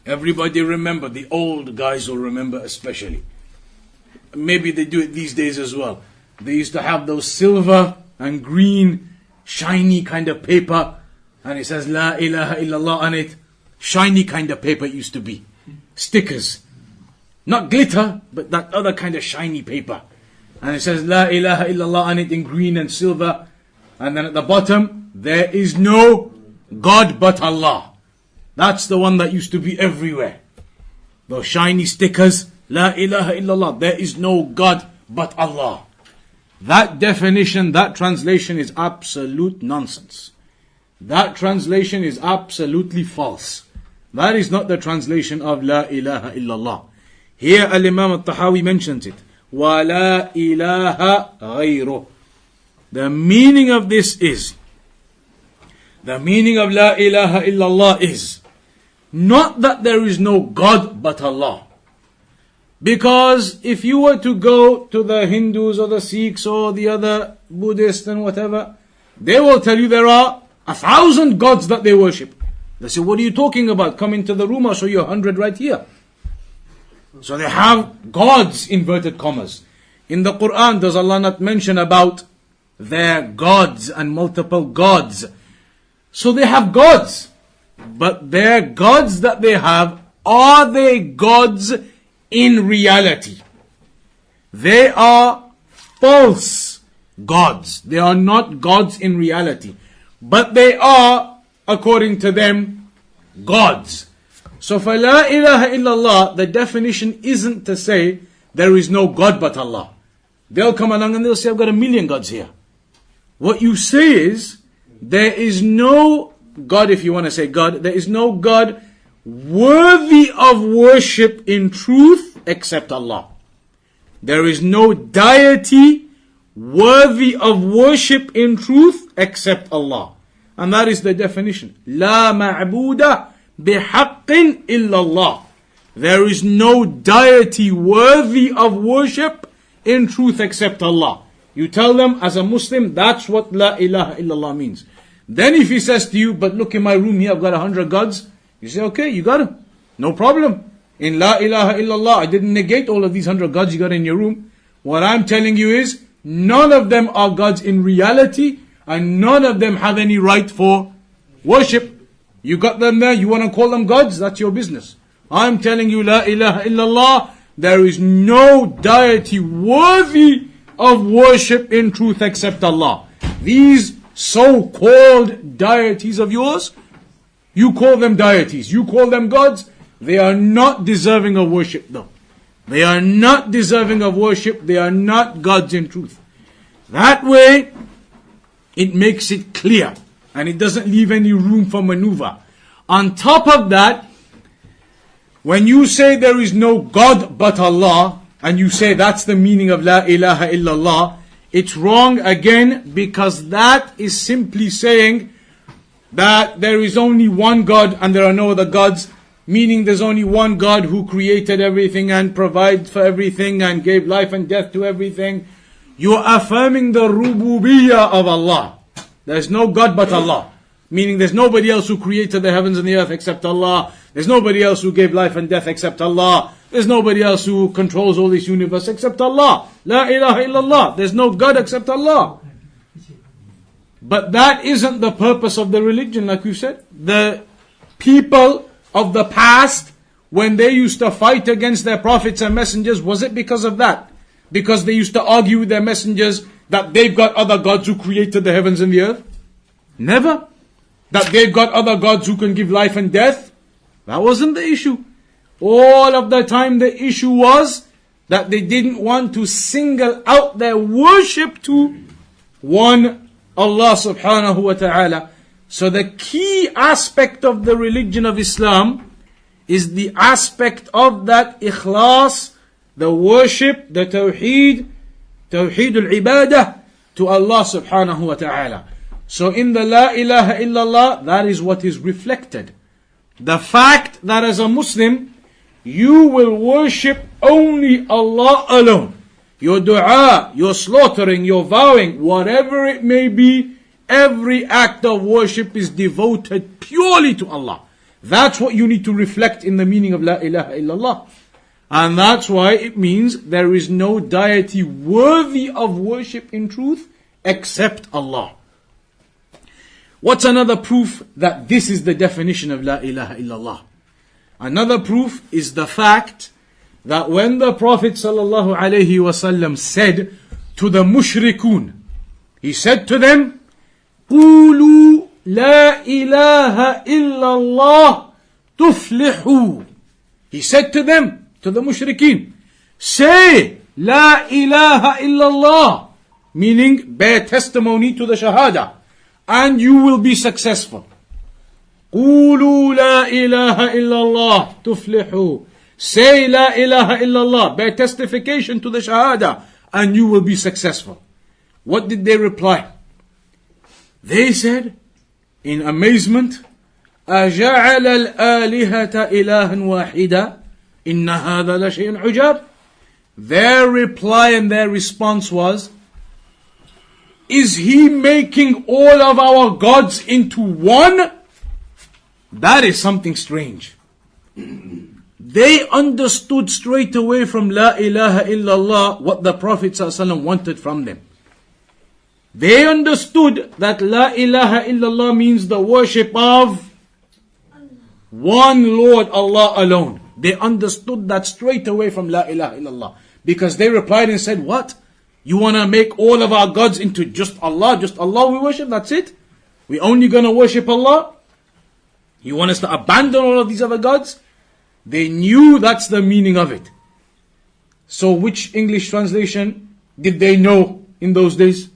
Everybody remember, the old guys will remember especially. Maybe they do it these days as well. They used to have those silver and green, shiny kind of paper, and it says La ilaha illallah on it. Shiny kind of paper it used to be. Stickers. Not glitter, but that other kind of shiny paper. And it says La ilaha illallah on it in green and silver. And then at the bottom, there is no God but Allah. That's the one that used to be everywhere. Those shiny stickers, La ilaha illallah, there is no God but Allah. That definition, that translation is absolute nonsense. That translation is absolutely false. That is not the translation of La ilaha illallah. Here Al-Imam Al-Tahawi mentions it. وَلَا إِلَهَ غَيْرُهُ. The meaning of this is, the meaning of La ilaha illallah is, not that there is no God but Allah. Because if you were to go to the Hindus or the Sikhs or the other Buddhists and whatever, they will tell you there are 1,000 gods that they worship. They say, what are you talking about? Come into the room, I'll show you 100 right here. So they have gods, inverted commas. In the Quran, does Allah not mention about their gods and multiple gods? So they have gods. But their gods that they have, are they gods in reality? They are false gods. They are not gods in reality. But they are, according to them, gods. So for La ilaha illallah, the definition isn't to say there is no God but Allah. They'll come along and they'll say, I've got 1,000,000 gods here. What you say is, there is no God, if you want to say God, there is no God worthy of worship in truth except Allah. There is no deity worthy of worship in truth except Allah. And that is the definition. La ma'buda bihaqqin illallah. There is no deity worthy of worship in truth except Allah. You tell them as a Muslim, that's what La ilaha illallah means. Then if he says to you, but look in my room here, I've got 100 gods. You say, okay, you got them. No problem. In La ilaha illallah, I didn't negate all of these 100 gods you got in your room. What I'm telling you is, none of them are gods in reality, and none of them have any right for worship. You got them there, you want to call them gods, that's your business. I'm telling you, La ilaha illallah, there is no deity worthy of worship in truth except Allah. These so-called deities of yours, you call them deities, you call them gods, they are not deserving of worship though. They are not deserving of worship, they are not gods in truth. That way, it makes it clear, and it doesn't leave any room for maneuver. On top of that, when you say there is no God but Allah, and you say that's the meaning of La ilaha illallah, it's wrong again, because that is simply saying that there is only one God and there are no other gods, meaning there's only one God who created everything and provides for everything and gave life and death to everything. You're affirming the rububiyyah of Allah. There's no God but Allah. Meaning there's nobody else who created the heavens and the earth except Allah. There's nobody else who gave life and death except Allah. There's nobody else who controls all this universe except Allah. La ilaha illallah. There's no God except Allah. But that isn't the purpose of the religion, like you said. The people of the past, when they used to fight against their prophets and messengers, was it because of that? Because they used to argue with their messengers that they've got other gods who created the heavens and the earth? Never. That they've got other gods who can give life and death? That wasn't the issue. All of the time the issue was that they didn't want to single out their worship to one Allah subhanahu wa ta'ala. So the key aspect of the religion of Islam is the aspect of that ikhlas, the worship, the tawheed al-ibadah to Allah subhanahu wa ta'ala. So in the La ilaha illallah, that is what is reflected. The fact that as a Muslim, you will worship only Allah alone. Your dua, your slaughtering, your vowing, whatever it may be, every act of worship is devoted purely to Allah. That's what you need to reflect in the meaning of La ilaha illallah. And that's why it means there is no deity worthy of worship in truth except Allah. What's another proof that this is the definition of La ilaha illallah? Another proof is the fact that when the Prophet sallallahu alaihi wasallam said to the mushrikun, he said to them, قُولُوا لَا إِلَهَ إِلَّا اللَّهِ تُفْلِحُوا. He said to them, to the mushrikeen, say La ilaha illallah, meaning bear testimony to the Shahada, and you will be successful. قُولُوا لَا إِلَهَ إِلَّا اللَّهِ تُفْلِحُوا. Say La ilaha illallah, bear testification to the Shahada, and you will be successful. What did they reply? They said, in amazement, أَجَعَلَ الْآلِهَةَ إِلَهًا وَاحِدًا إِنَّ هَذَا لَشَيْءٌ عُجَابٌ. Their reply and their response was, is he making all of our gods into one? That is something strange. They understood straight away from La ilaha illallah what the Prophet ﷺ wanted from them. They understood that La ilaha illallah means the worship of one Lord, Allah alone. They understood that straight away from La ilaha illallah. Because they replied and said, what? You want to make all of our gods into just Allah we worship, that's it? We only going to worship Allah? You want us to abandon all of these other gods? They knew that's the meaning of it. So which English translation did they know in those days?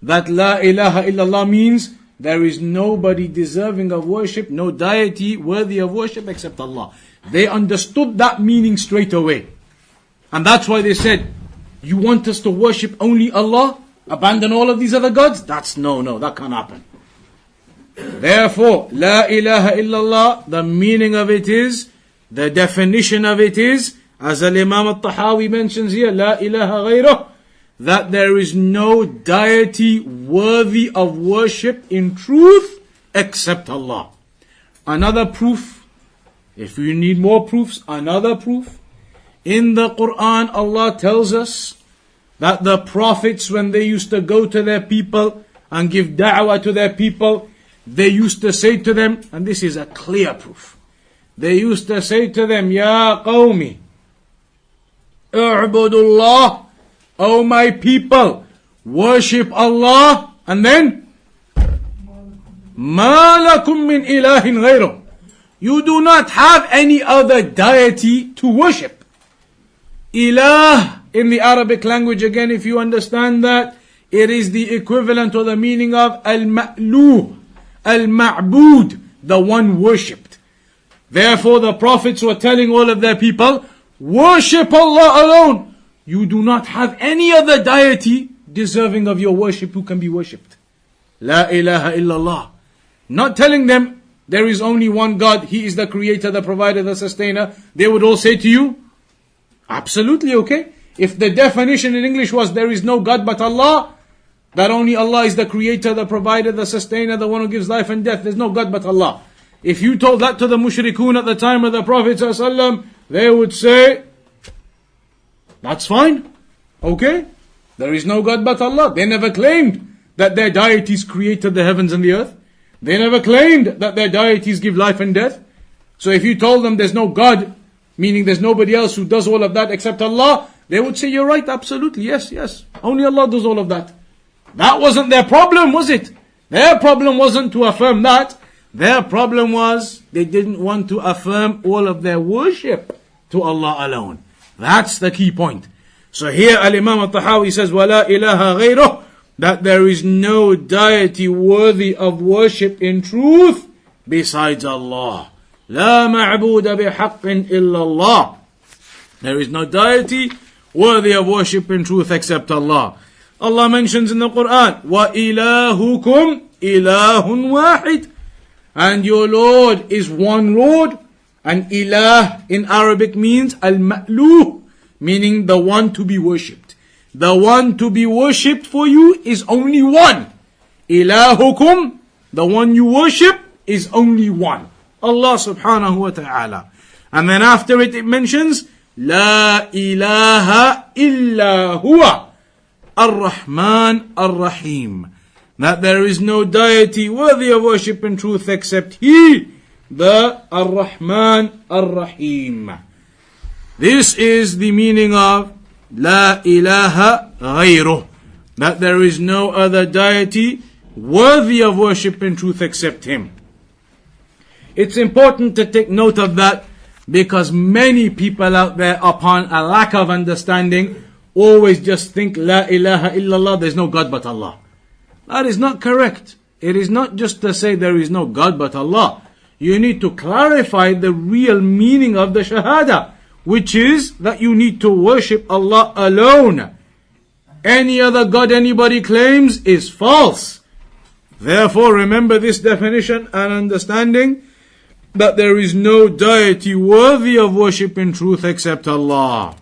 That La ilaha illallah means there is nobody deserving of worship, no deity worthy of worship except Allah. They understood that meaning straight away. And that's why they said, you want us to worship only Allah? Abandon all of these other gods? No, that can't happen. Therefore, La ilaha illallah, the meaning of it is, the definition of it is, as Al-Imam Al-Tahawi mentions here, La ilaha ghayrah, that there is no deity worthy of worship in truth except Allah. Another proof, if you need more proofs, another proof. In the Quran, Allah tells us that the prophets, when they used to go to their people and give da'wah to their people, they used to say to them, and this is a clear proof, they used to say to them, Ya qawmi, U'budullah, O my people, worship Allah, and then, Ma lakum min ilahin ghayruh. You do not have any other deity to worship. Ilah, in the Arabic language, again, if you understand that, it is the equivalent or the meaning of al-ma'luh, al-ma'bud, the one worshipped. Therefore, the prophets were telling all of their people, worship Allah alone. You do not have any other deity deserving of your worship who can be worshipped. La ilaha illallah. Not telling them there is only one God, He is the creator, the provider, the sustainer. They would all say to you, absolutely okay. If the definition in English was there is no God but Allah, that only Allah is the creator, the provider, the sustainer, the one who gives life and death, there's no God but Allah. If you told that to the mushrikun at the time of the Prophet ﷺ, they would say, that's fine, okay. There is no God but Allah. They never claimed that their deities created the heavens and the earth. They never claimed that their deities give life and death. So if you told them there's no God, meaning there's nobody else who does all of that except Allah, they would say, you're right, absolutely, yes. Only Allah does all of that. That wasn't their problem, was it? Their problem wasn't to affirm that. Their problem was they didn't want to affirm all of their worship to Allah alone. That's the key point. So here Al-Imam Al-Tahawi says, وَلَا إِلَهَ غَيْرُهُ, that there is no deity worthy of worship in truth besides Allah. لَا مَعْبُودَ بِحَقٍّ إِلَّا اللَّهِ. There is no deity worthy of worship in truth except Allah. Allah mentions in the Quran, وَإِلَهُكُمْ إِلَهٌ وَاحِدٌ. And your Lord is one Lord. And ilah in Arabic means al-ma'luh, meaning the one to be worshipped. The one to be worshipped for you is only one. Ilahukum, the one you worship, is only one. Allah subhanahu wa ta'ala. And then after it mentions, La ilaha illa huwa ar-Rahman ar-Rahim. That there is no deity worthy of worship in truth except He, the Ar-Rahman Ar-Rahim. This is the meaning of La ilaha ghayruh. That there is no other deity worthy of worship in truth except Him. It's important to take note of that, because many people out there, upon a lack of understanding, always just think La ilaha illallah, there's no God but Allah. That is not correct. It is not just to say there is no God but Allah. You need to clarify the real meaning of the Shahada, which is that you need to worship Allah alone. Any other God anybody claims is false. Therefore, remember this definition and understanding, that there is no deity worthy of worship in truth except Allah.